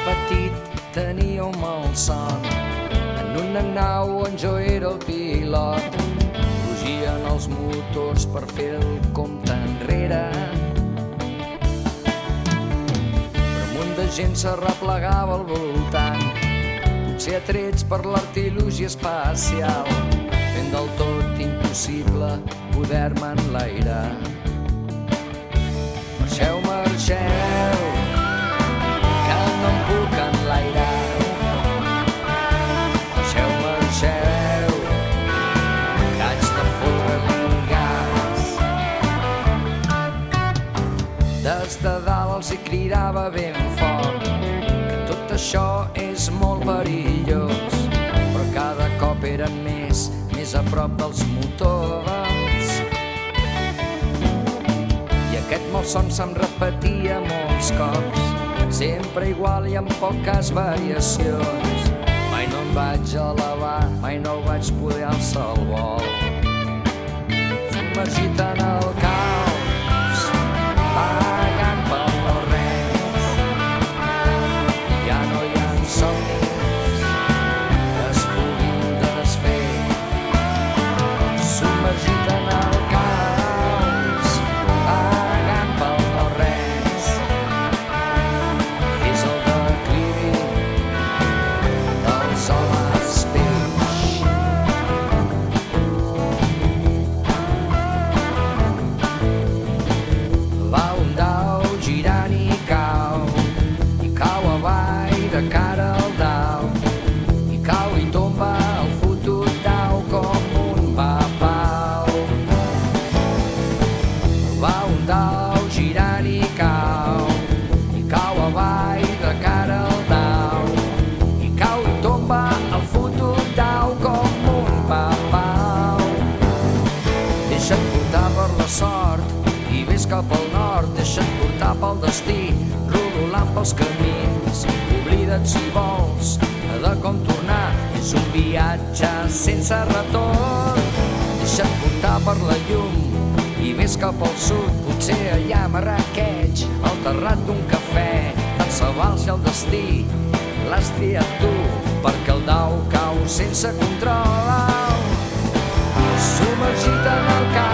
petit tenia un malson. En una nau on jo era el pilot, fugien els motors per fer el compte enrere. Però un munt de gent s'arreplegava al voltant, potser atrets per l'artilugi espacial, fent del tot impossible poder-me enlairar. Marxeu, marxeu, que no em puc enlairar. Marxeu, marxeu, que haig de fotre-li gas. Des de dalt els hi cridava ben fort que tot això és molt perillós, però cada cop eren més a prop dels motors. I aquest malson se'm repetia molts cops, sempre igual i amb poques variacions. Mai no em vaig elevar, mai no vaig poder alçar el vol. Submergit en el caos, pagant pel no res. Ja no hi ha somnis que es puguin desfer. Submergit en el caos, pagant pel no res. És el declivi dels homes peix. Va un dau girant i cau avall de cara al dau, i cau i tomba el fotut dau com un papau. Va un dau girant i cau avall de cara al dau, i cau i tomba el fotut dau com un papau. Deixa't portar per la sort i ves cap al nord, deixa't portar pel destí, rodolant pels camins. Oblida't si vols de com tornar, és un viatge sense retorn. Deixa't portar per la llum i ves cap al sud, potser allà a Marrakech, al terrat d'un cafè, tant se val si el destí l'has triat tu, perquè el dau cau sense control. Submergit en el cap